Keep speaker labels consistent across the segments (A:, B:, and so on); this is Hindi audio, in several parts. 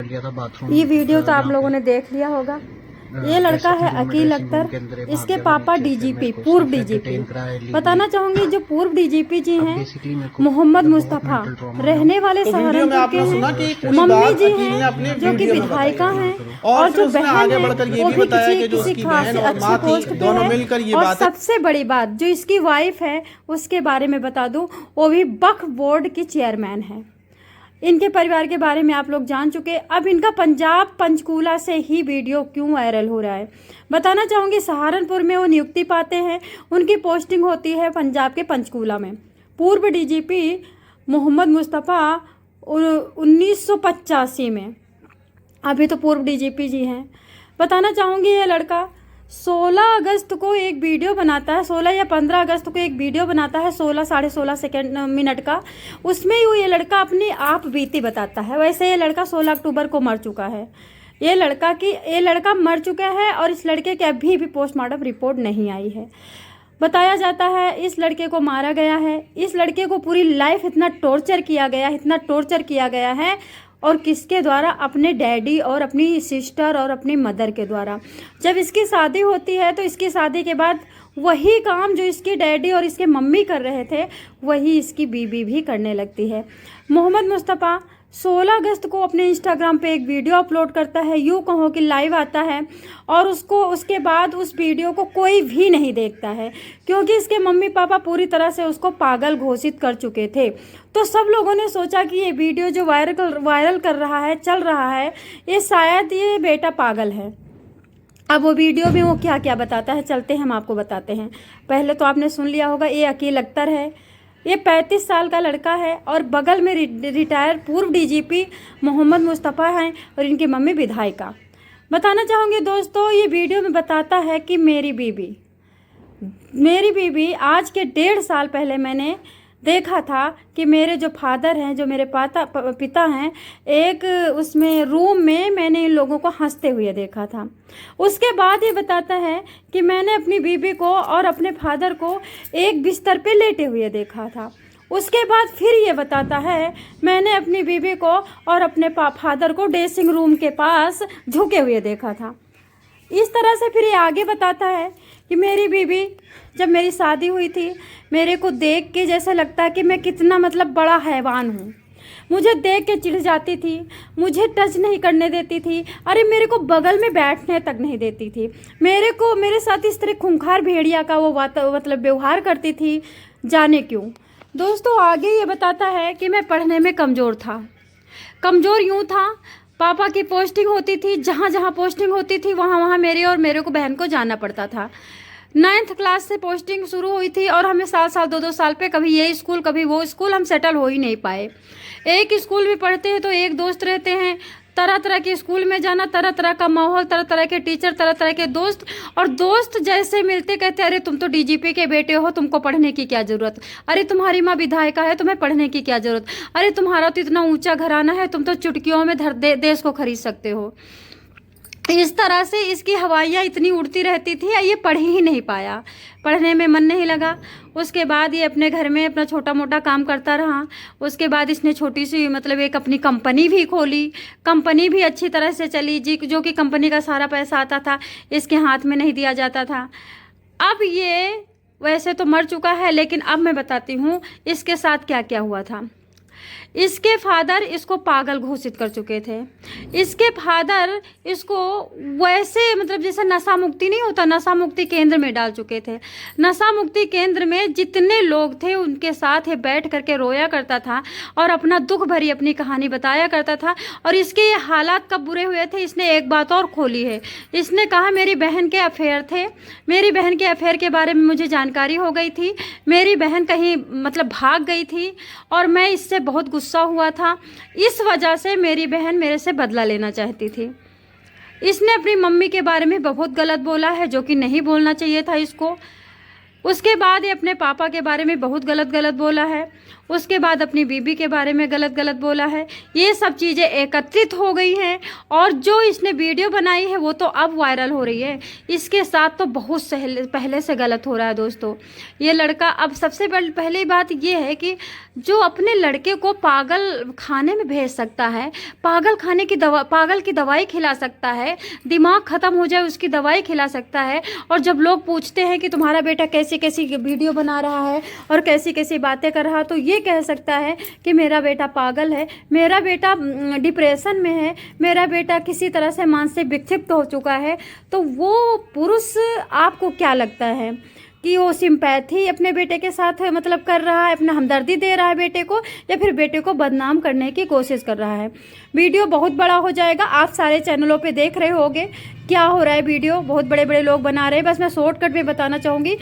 A: लिया था बाथरूम।
B: ये वीडियो तो आप लोगों ने देख लिया होगा। ये लड़का है अकील अख्तर, इसके पापा डीजीपी, पूर्व डीजीपी। बताना चाहूंगी जो पूर्व डीजीपी जी हैं मोहम्मद मुस्तफा, रहने वाले सहारनपुर के हैं। मम्मी जी हैं जो कि विधायिका हैं, और जो बहन है वो भी किसी खास अच्छे पोस्ट पे है। और सबसे बड़ी बात जो इसकी वाइफ है उसके बारे में बता दूं, वो भी वक्फ बोर्ड की चेयरमैन है। इनके परिवार के बारे में आप लोग जान चुके। अब इनका पंजाब पंचकूला से ही वीडियो क्यों वायरल हो रहा है बताना चाहूँगी। सहारनपुर में वो नियुक्ति पाते हैं, उनकी पोस्टिंग होती है पंजाब के पंचकूला में। पूर्व डीजीपी मोहम्मद मुस्तफ़ा 1985 में, अभी तो पूर्व डीजीपी जी हैं। बताना चाहूँगी ये लड़का 16 अगस्त को एक वीडियो बनाता है, 16 या 15 अगस्त को एक वीडियो बनाता है 16 साढ़े 16 मिनट का। उसमें ये लड़का अपनी आप बीती बताता है। वैसे ये लड़का 16 अक्टूबर को मर चुका है। ये लड़का मर चुका है और इस लड़के की अभी भी पोस्टमार्टम रिपोर्ट नहीं आई है। बताया जाता है इस लड़के को मारा गया है। इस लड़के को पूरी लाइफ इतना टॉर्चर किया गया है और किसके द्वारा? अपने डैडी और अपनी सिस्टर और अपनी मदर के द्वारा। जब इसकी शादी होती है तो इसकी शादी के बाद वही काम जो इसके डैडी और इसके मम्मी कर रहे थे वही इसकी बीबी भी करने लगती है। मोहम्मद मुस्तफ़ा 16 अगस्त को अपने इंस्टाग्राम पे एक वीडियो अपलोड करता है, यूँ कहो कि लाइव आता है, और उसके बाद उस वीडियो को कोई भी नहीं देखता है क्योंकि इसके मम्मी पापा पूरी तरह से उसको पागल घोषित कर चुके थे। तो सब लोगों ने सोचा कि ये वीडियो जो वायरल कर रहा है, चल रहा है, ये शायद ये बेटा पागल है। अब वो वीडियो में वो क्या क्या बताता है, चलते हैं हम आपको बताते हैं। पहले तो आपने सुन लिया होगा, ये अकील अख्तर है। ये 35 साल का लड़का है और बगल में रिटायर पूर्व डीजीपी मोहम्मद मुस्तफ़ा हैं और इनकी मम्मी विधायिका। बताना चाहूँगी दोस्तों, ये वीडियो में बताता है कि मेरी बीबी आज के 1.5 साल पहले मैंने देखा था कि मेरे जो फादर हैं, जो मेरे पिता हैं, एक उसमें रूम में मैंने इन लोगों को हंसते हुए देखा था। उसके बाद ये बताता है कि मैंने अपनी बीबी को और अपने फादर को एक बिस्तर पे लेटे हुए देखा था। उसके बाद फिर ये बताता है मैंने अपनी बीबी को और अपने फादर को ड्रेसिंग रूम के पास झुके हुए देखा था। इस तरह से फिर ये आगे बताता है कि मेरी बीबी जब मेरी शादी हुई थी, मेरे को देख के जैसा लगता है कि मैं कितना बड़ा हैवान हूँ। मुझे देख के चिढ़ जाती थी, मुझे टच नहीं करने देती थी, अरे मेरे को बगल में बैठने तक नहीं देती थी, मेरे साथ इस तरह खूंखार भेड़िया का वो व्यवहार करती थी, जाने क्यों। दोस्तों आगे ये बताता है कि मैं पढ़ने में कमज़ोर यूँ था। पापा की पोस्टिंग होती थी, जहाँ जहाँ पोस्टिंग होती थी वहाँ मेरे को बहन को जाना पड़ता था। 9th क्लास से पोस्टिंग शुरू हुई थी और हमें साल 2 साल पे कभी ये स्कूल कभी वो स्कूल हम सेटल हो ही नहीं पाए। एक स्कूल में पढ़ते हैं तो एक दोस्त रहते हैं, तरह तरह के स्कूल में जाना, तरह तरह का माहौल, तरह तरह के टीचर, तरह तरह के दोस्त, और दोस्त जैसे मिलते कहते अरे तुम तो डीजीपी के बेटे हो, तुमको पढ़ने की क्या ज़रूरत, अरे तुम्हारी माँ विधायिका है, तुम्हें पढ़ने की क्या ज़रूरत, अरे तुम्हारा तो इतना ऊंचा घराना है, तुम तो चुटकियों में देश को खरीद सकते हो। इस तरह से इसकी हवाइयाँ इतनी उड़ती रहती थी, ये पढ़ ही नहीं पाया, पढ़ने में मन नहीं लगा। उसके बाद ये अपने घर में अपना छोटा मोटा काम करता रहा। उसके बाद इसने छोटी सी एक अपनी कंपनी भी खोली। कंपनी भी अच्छी तरह से चली जी, जो कि कंपनी का सारा पैसा आता था इसके हाथ में नहीं दिया जाता था। अब ये वैसे तो मर चुका है, लेकिन अब मैं बताती हूँ इसके साथ क्या क्या हुआ था। इसके फादर इसको पागल घोषित कर चुके थे। इसके फादर इसको वैसे जैसे नशा मुक्ति नहीं होता, नशा मुक्ति केंद्र में डाल चुके थे। नशा मुक्ति केंद्र में जितने लोग थे उनके साथ ये बैठ करके रोया करता था और अपना दुख भरी अपनी कहानी बताया करता था। और इसके ये हालात कब बुरे हुए थे, इसने एक बात और खोली है। इसने कहा मेरी बहन के अफेयर थे, मेरी बहन के अफेयर के बारे में मुझे जानकारी हो गई थी, मेरी बहन कहीं भाग गई थी और मैं इससे बहुत गुस्सा हुआ था, इस वजह से मेरी बहन मेरे से बदला लेना चाहती थी। इसने अपनी मम्मी के बारे में बहुत गलत बोला है, जो कि नहीं बोलना चाहिए था इसको। उसके बाद ये अपने पापा के बारे में बहुत गलत गलत बोला है, उसके बाद अपनी बीबी के बारे में गलत गलत बोला है। ये सब चीज़ें एकत्रित हो गई हैं और जो इसने वीडियो बनाई है वो तो अब वायरल हो रही है। इसके साथ तो बहुत पहले से गलत हो रहा है दोस्तों। ये लड़का अब सबसे पहली बात ये है कि जो अपने लड़के को पागल खाने में भेज सकता है, पागल की दवाई खिला सकता है, दिमाग ख़त्म हो जाए उसकी दवाई खिला सकता है, और जब लोग पूछते हैं कि तुम्हारा बेटा कैसी कैसी वीडियो बना रहा है और कैसी कैसी बातें कर रहा है, तो ये कह सकता है कि मेरा बेटा पागल है, मेरा बेटा डिप्रेशन में है, मेरा बेटा किसी तरह से मानसिक विक्षिप्त हो चुका है। तो वो पुरुष आपको क्या लगता है कि वो सिंपैथी अपने बेटे के साथ मतलब कर रहा है, अपना हमदर्दी दे रहा है बेटे को, या फिर बेटे को बदनाम करने की कोशिश कर रहा है? वीडियो बहुत बड़ा हो जाएगा, आप सारे चैनलों पे देख रहे होंगे क्या हो रहा है। वीडियो बहुत बड़े बड़े लोग बना रहे हैं। बस मैं शॉर्टकट में बताना चाहूँगी।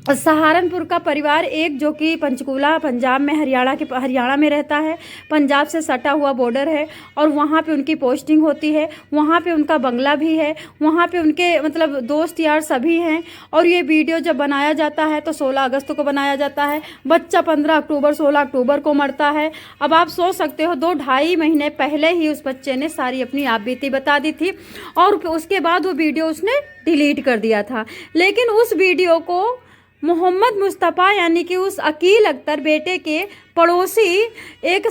B: सहारनपुर का परिवार एक, जो कि पंचकूला पंजाब में हरियाणा में रहता है, पंजाब से सटा हुआ बॉर्डर है, और वहाँ पे उनकी पोस्टिंग होती है, वहाँ पे उनका बंगला भी है, वहाँ पे उनके मतलब दोस्त यार सभी हैं। और ये वीडियो जब बनाया जाता है तो 16 अगस्त को बनाया जाता है। बच्चा 15 अक्टूबर 16 अक्टूबर को मरता है। अब आप सोच सकते हो 2-2.5 महीने पहले ही उस बच्चे ने सारी अपनी आप बीती बता दी थी, और उसके बाद वो वीडियो उसने डिलीट कर दिया था। लेकिन उस वीडियो को मोहम्मद मुस्तफ़ा यानी कि उस अकील अख्तर बेटे के पड़ोसी, एक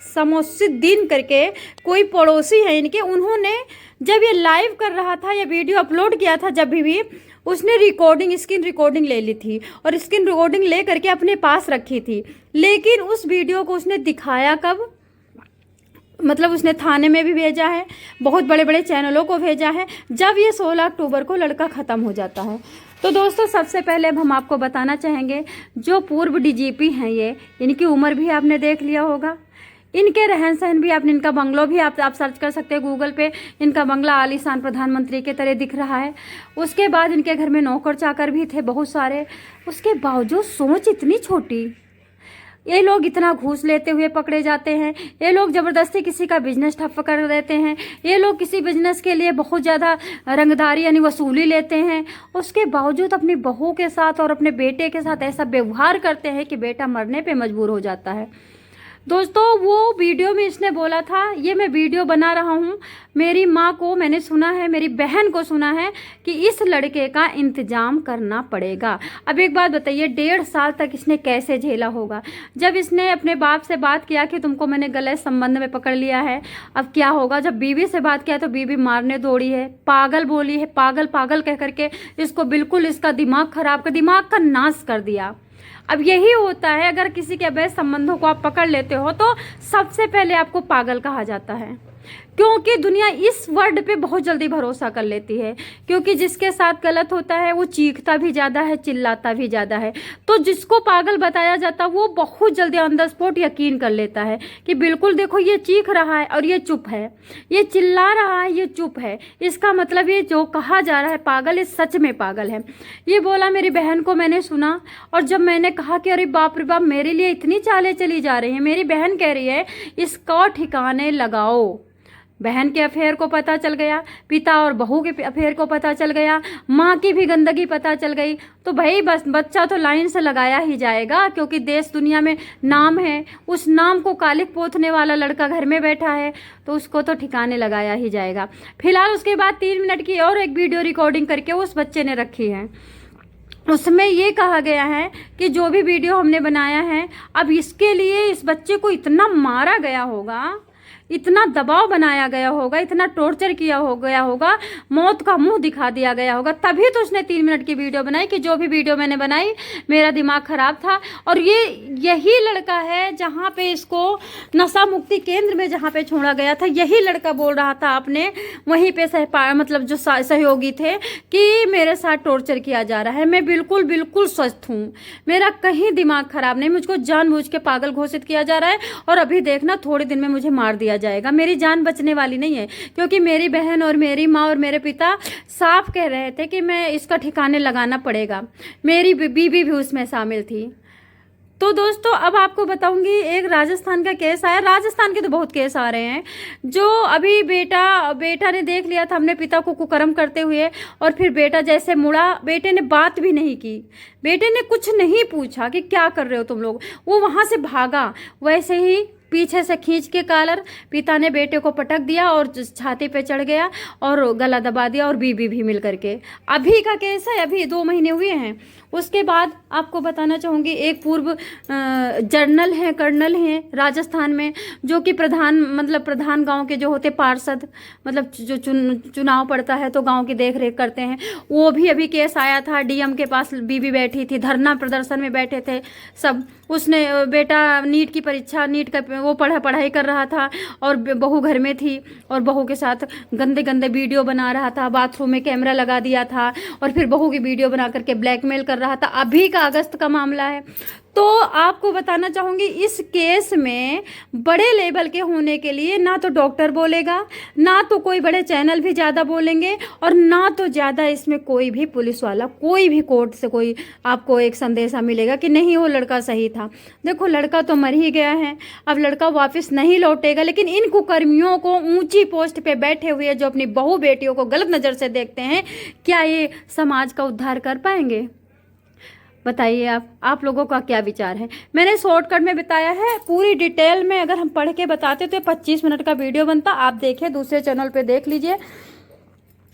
B: शमसुद्दीन करके कोई पड़ोसी है इनके, उन्होंने जब ये लाइव कर रहा था या वीडियो अपलोड किया था, जब भी उसने स्क्रीन रिकॉर्डिंग ले ली थी और स्क्रीन रिकॉर्डिंग ले करके अपने पास रखी थी। लेकिन उस वीडियो को उसने दिखाया कब, मतलब उसने थाने में भी भेजा है, बहुत बड़े बड़े चैनलों को भेजा है, जब ये 16 अक्टूबर को लड़का ख़त्म हो जाता है। तो दोस्तों सबसे पहले अब हम आपको बताना चाहेंगे, जो पूर्व डीजीपी हैं ये, इनकी उम्र भी आपने देख लिया होगा, इनके रहन सहन भी आपने, इनका बंगलो भी आप सर्च कर सकते हैं गूगल पे। इनका बंगला आलीशान प्रधानमंत्री के तरह दिख रहा है। उसके बाद इनके घर में नौकर चाकर भी थे बहुत सारे। उसके बावजूद सोच इतनी छोटी, ये लोग इतना घूस लेते हुए पकड़े जाते हैं, ये लोग ज़बरदस्ती किसी का बिजनेस ठप्प कर देते हैं, ये लोग किसी बिजनेस के लिए बहुत ज़्यादा रंगदारी यानी वसूली लेते हैं। उसके बावजूद अपनी बहू के साथ और अपने बेटे के साथ ऐसा व्यवहार करते हैं कि बेटा मरने पे मजबूर हो जाता है। दोस्तों वो वीडियो में इसने बोला था, ये मैं वीडियो बना रहा हूँ, मेरी माँ को मैंने सुना है, मेरी बहन को सुना है कि इस लड़के का इंतजाम करना पड़ेगा। अब एक बात बताइए, 1.5 साल तक इसने कैसे झेला होगा? जब इसने अपने बाप से बात किया कि तुमको मैंने गलत संबंध में पकड़ लिया है, अब क्या होगा? जब बीवी से बात किया तो बीवी मारने दौड़ी है, पागल बोली है, पागल पागल कह करके इसको बिल्कुल इसका दिमाग का नाश कर दिया। अब यही होता है, अगर किसी के अवैध संबंधों को आप पकड़ लेते हो तो सबसे पहले आपको पागल कहा जाता है, क्योंकि दुनिया इस वर्ड पे बहुत जल्दी भरोसा कर लेती है। क्योंकि जिसके साथ गलत होता है वो चीखता भी ज़्यादा है, चिल्लाता भी ज़्यादा है। तो जिसको पागल बताया जाता वो बहुत जल्दी ऑन द स्पॉट यकीन कर लेता है कि बिल्कुल देखो ये चीख रहा है और ये चुप है, ये चिल्ला रहा है, ये चुप है, इसका मतलब ये जो कहा जा रहा है पागल, ये सच में पागल है। ये बोला मेरी बहन को मैंने सुना, और जब मैंने कहा कि अरे बाप रे बाप, मेरे लिए इतनी चालें चली जा रही हैं, मेरी बहन कह रही है इसको ठिकाने लगाओ। बहन के अफेयर को पता चल गया, पिता और बहू के अफेयर को पता चल गया, माँ की भी गंदगी पता चल गई, तो भाई बस बच्चा तो लाइन से लगाया ही जाएगा, क्योंकि देश दुनिया में नाम है, उस नाम को कालिक पोतने वाला लड़का घर में बैठा है, तो उसको तो ठिकाने लगाया ही जाएगा। फिलहाल उसके बाद 3 मिनट की और एक वीडियो रिकॉर्डिंग करके उस बच्चे ने रखी है। उसमें ये कहा गया है कि जो भी वीडियो हमने बनाया है, अब इसके लिए इस बच्चे को इतना मारा गया होगा, इतना दबाव बनाया गया होगा, इतना टॉर्चर किया गया होगा, मौत का मुंह दिखा दिया गया होगा, तभी तो उसने 3 मिनट की वीडियो बनाई कि जो भी वीडियो मैंने बनाई मेरा दिमाग खराब था। और ये यही लड़का है जहाँ पे इसको नशा मुक्ति केंद्र में जहाँ पे छोड़ा गया था, यही लड़का बोल रहा था अपने वहीं पे मतलब जो सहयोगी थे कि मेरे साथ टॉर्चर किया जा रहा है। मैं बिल्कुल स्वस्थ हूँ, मेरा कहीं दिमाग खराब नहीं, मुझको जानबूझ के पागल घोषित किया जा रहा है, और अभी देखना थोड़े दिन में मुझे मार दिया जाएगा, मेरी जान बचने वाली नहीं है। क्योंकि मेरी बहन और मेरी माँ और मेरे पिता साफ कह रहे थे कि मैं इसका ठिकाने लगाना पड़ेगा, मेरी बीवी भी उसमें शामिल थी। तो दोस्तों अब आपको बताऊंगी, एक राजस्थान का केस आया। राजस्थान के तो बहुत केस आ रहे हैं। जो अभी बेटा ने देख लिया था अपने पिता को कुकर्म करते हुए, और फिर बेटा जैसे मुड़ा, बेटे ने बात भी नहीं की, बेटे ने कुछ नहीं पूछा कि क्या कर रहे हो तुम लोग, वो वहां से भागा। वैसे ही पीछे से खींच के कॉलर पिता ने बेटे को पटक दिया और छाती पे चढ़ गया और गला दबा दिया, और बीबी भी मिल करके। अभी का केस है, अभी 2 महीने हुए हैं। उसके बाद आपको बताना चाहूँगी, एक पूर्व कर्नल हैं राजस्थान में, जो कि प्रधान गांव के जो होते पार्षद, मतलब जो चुनाव पड़ता है तो गांव की देख रेख करते हैं, वो भी अभी केस आया था। डीएम के पास बीबी बैठी थी, धरना प्रदर्शन में बैठे थे सब। उसने बेटा नीट की परीक्षा, नीट का वो पढ़ाई कर रहा था, और बहू घर में थी, और बहू के साथ गंदे गंदे वीडियो बना रहा था, बाथरूम में कैमरा लगा दिया था, और फिर बहू की वीडियो बना करके ब्लैकमेल कर रहा था। अभी का अगस्त का मामला है। तो आपको बताना चाहूँगी, इस केस में बड़े लेवल के होने के लिए ना तो डॉक्टर बोलेगा, ना तो कोई बड़े चैनल भी ज़्यादा बोलेंगे, और ना तो ज़्यादा इसमें कोई भी पुलिस वाला, कोई भी कोर्ट से कोई आपको एक संदेशा मिलेगा कि नहीं वो लड़का सही था। देखो लड़का तो मर ही गया है, अब लड़का वापस नहीं लौटेगा। लेकिन इन कुकर्मियों को, ऊंची पोस्ट पे बैठे हुए जो अपनी बहू बेटियों को गलत नज़र से देखते हैं, क्या ये समाज का उद्धार कर पाएंगे? बताइए आप लोगों का क्या विचार है। मैंने शॉर्टकट में बताया है, पूरी डिटेल में अगर हम पढ़ के बताते तो 25 मिनट का वीडियो बनता। आप देखिए, दूसरे चैनल पे देख लीजिए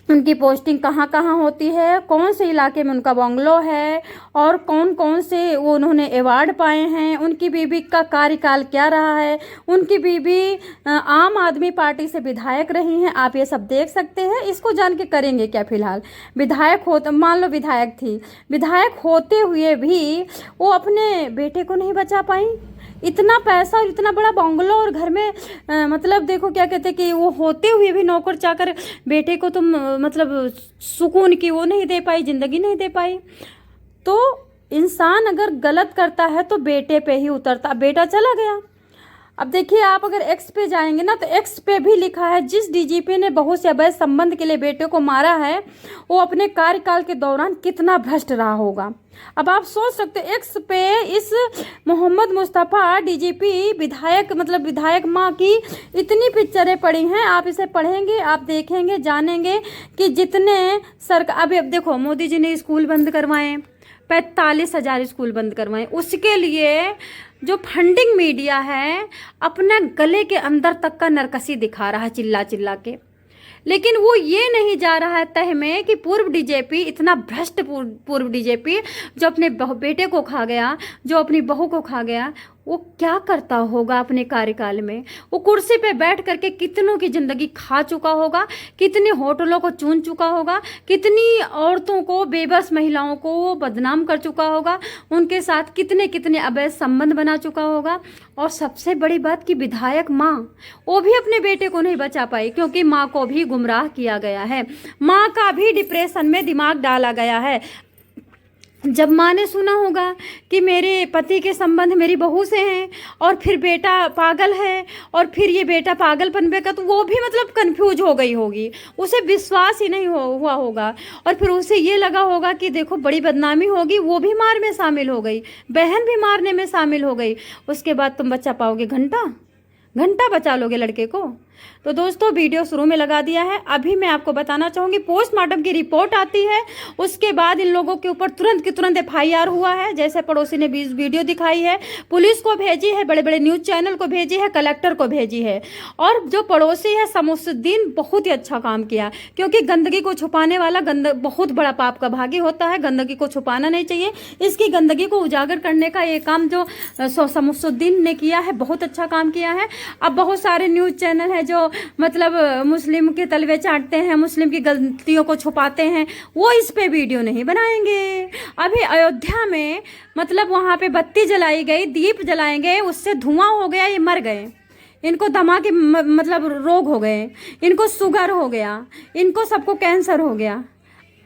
B: उनकी पोस्टिंग कहाँ कहाँ होती है, कौन से इलाके में उनका बंगलो है, और कौन कौन से वो उन्होंने अवार्ड पाए हैं, उनकी बीबी का कार्यकाल क्या रहा है, उनकी बीबी आम आदमी पार्टी से विधायक रही हैं। आप ये सब देख सकते हैं। इसको जान के करेंगे क्या? फिलहाल विधायक हो, मान लो विधायक थी, विधायक होते हुए भी वो अपने बेटे को नहीं बचा पाई। इतना पैसा और इतना बड़ा बंगलो और घर में मतलब देखो क्या कहते कि वो होते हुए भी नौकर चाकर बेटे को तुम मतलब सुकून की वो नहीं दे पाई, जिंदगी नहीं दे पाई। तो इंसान अगर गलत करता है तो बेटे पे ही उतरता। बेटा चला गया। अब देखिए, आप अगर एक्स पे जाएंगे ना तो एक्स पे भी लिखा है, जिस डीजीपी ने बहू से अवैध संबंध के लिए बेटे को मारा है वो अपने कार्यकाल के दौरान कितना भ्रष्ट रहा होगा। अब आप सोच सकते हैं, एक्स पे इस मोहम्मद मुस्तफ़ा डीजीपी विधायक माँ की इतनी पिक्चरें पड़ी हैं। आप इसे पढ़ेंगे, आप देखेंगे, जानेंगे कि जितने सरकार, अब देखो मोदी जी ने स्कूल बंद करवाए, 45,000 स्कूल बंद करवाए। उसके लिए जो फंडिंग मीडिया है अपने गले के अंदर तक का नरकसी दिखा रहा है चिल्ला चिल्ला के, लेकिन वो ये नहीं जा रहा है तह में कि पूर्व डीजीपी, इतना भ्रष्ट पूर्व डीजीपी जो अपने बेटे को खा गया, जो अपनी बहू को खा गया, वो क्या करता होगा अपने कार्यकाल में। वो कुर्सी पे बैठ करके कितनों की जिंदगी खा चुका होगा, कितने होटलों को चुन चुका होगा, कितनी औरतों को, बेबस महिलाओं को वो बदनाम कर चुका होगा, उनके साथ कितने कितने अवैध संबंध बना चुका होगा। और सबसे बड़ी बात कि विधायक माँ, वो भी अपने बेटे को नहीं बचा पाई, क्योंकि माँ को भी गुमराह किया गया है, माँ का भी डिप्रेशन में दिमाग डाला गया है। जब माँ ने सुना होगा कि मेरे पति के संबंध मेरी बहू से हैं, और फिर बेटा पागल है, और फिर ये बेटा पागलपन पे का, तो वो भी मतलब कंफ्यूज हो गई होगी, उसे विश्वास ही नहीं हुआ होगा। और फिर उसे ये लगा होगा कि देखो बड़ी बदनामी होगी, वो भी मार में शामिल हो गई, बहन भी मारने में शामिल हो गई। उसके बाद तुम बचा पाओगे? घंटा बचा लोगे लड़के को? तो दोस्तों वीडियो शुरू में लगा दिया है। अभी मैं आपको बताना चाहूँगी, पोस्टमार्टम की रिपोर्ट आती है, उसके बाद इन लोगों के ऊपर तुरंत की तुरंत FIR हुआ है। जैसे पड़ोसी ने वीडियो दिखाई है, पुलिस को भेजी है, बड़े बड़े न्यूज़ चैनल को भेजी है, कलेक्टर को भेजी है। और जो पड़ोसी है शमसुद्दीन, बहुत ही अच्छा काम किया, क्योंकि गंदगी को छुपाने वाला बहुत बड़ा पाप का भागी होता है। गंदगी को छुपाना नहीं चाहिए, इसकी गंदगी को उजागर करने का ये काम जो शमसुद्दीन ने किया है, बहुत अच्छा काम किया है। अब बहुत सारे न्यूज़ चैनल है जो मतलब मुस्लिम के तलवे चाटते हैं, मुस्लिम की गलतियों को छुपाते हैं, वो इस पे वीडियो नहीं बनाएंगे। अभी अयोध्या में मतलब वहाँ पे बत्ती जलाई गई, दीप जलाए गए, उससे धुआं हो गया, ये मर गए, इनको दमा के मतलब रोग हो गए, इनको शुगर हो गया, इनको सबको कैंसर हो गया।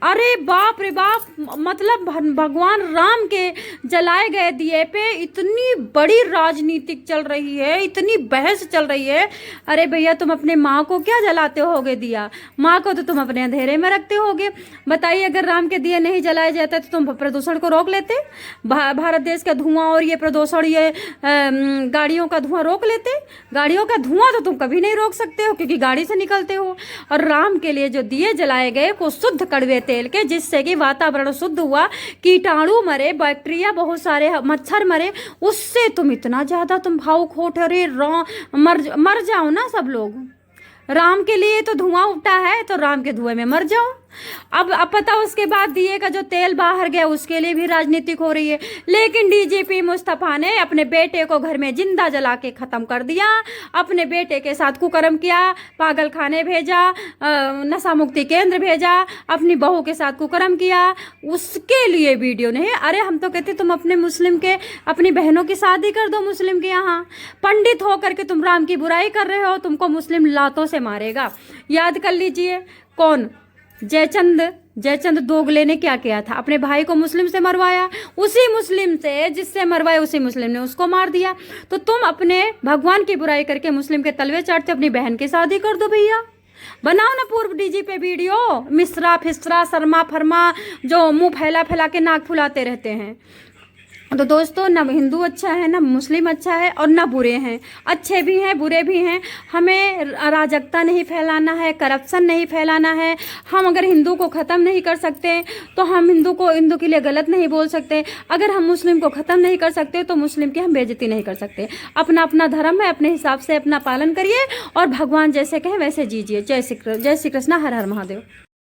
B: अरे बाप रे बाप, मतलब भगवान राम के जलाए गए दिए पे इतनी बड़ी राजनीतिक चल रही है, इतनी बहस चल रही है। अरे भैया, तुम अपने माँ को क्या जलाते होगे दिया? माँ को तो तुम अपने अंधेरे में रखते होगे। बताइए, अगर राम के दिए नहीं जलाए जाते तो तुम प्रदूषण को रोक लेते? भारत देश का धुआं और ये प्रदूषण, ये गाड़ियों का धुआं रोक लेते? गाड़ियों का धुआं तो तुम कभी नहीं रोक सकते हो, क्योंकि गाड़ी से निकलते हो। और राम के लिए जो दिए जलाए गए को शुद्ध कड़वे तेल के, जिससे कि वातावरण शुद्ध हुआ, कीटाणु मरे, बैक्टीरिया बहुत सारे, मच्छर मरे, उससे तुम इतना ज्यादा तुम भावुक हो ठहरे। मर जाओ ना सब लोग। राम के लिए तो धुआं उठा है, तो राम के धुएं में मर जाओ। अब पता, उसके बाद दिए का जो तेल बाहर गया उसके लिए भी राजनीतिक हो रही है। लेकिन डीजीपी मुस्तफा ने अपने बेटे को घर में जिंदा जला के खत्म कर दिया, अपने बेटे के साथ कुकर्म किया, पागल खाने भेजा, नशा मुक्ति केंद्र भेजा, अपनी बहू के साथ कुकर्म किया, उसके लिए वीडियो नहीं। अरे हम तो कहते तुम अपने मुस्लिम के, अपनी बहनों की शादी कर दो मुस्लिम के यहाँ। पंडित होकर के तुम राम की बुराई कर रहे हो, तुमको मुस्लिम लातों से मारेगा। याद कर लीजिए, कौन? जयचंद दोगले ने क्या किया था? अपने भाई को मुस्लिम से मरवाया, उसी मुस्लिम से जिससे मरवाया उसी मुस्लिम ने उसको मार दिया। तो तुम अपने भगवान की बुराई करके मुस्लिम के तलवे चाटते, अपनी बहन की शादी कर दो भैया। बनाओ ना पूर्व डीजी पे वीडियो, मिश्रा फिसरा शर्मा फरमा जो मुंह फैला फैला के नाक फुलाते रहते हैं। तो दोस्तों, ना हिंदू अच्छा है, ना मुस्लिम अच्छा है, और ना बुरे हैं। अच्छे भी हैं, बुरे भी हैं। हमें अराजकता नहीं फैलाना है, करप्शन नहीं फैलाना है। हम अगर हिंदू को ख़त्म नहीं कर सकते तो हम हिंदू के लिए गलत नहीं बोल सकते। अगर हम मुस्लिम को ख़त्म नहीं कर सकते तो मुस्लिम की हम बेइज्जती नहीं कर सकते। अपना अपना धर्म है, अपने हिसाब से अपना पालन करिए और भगवान जैसे कहें वैसे जीजिए। जय श्री कृष्ण, हर हर महादेव।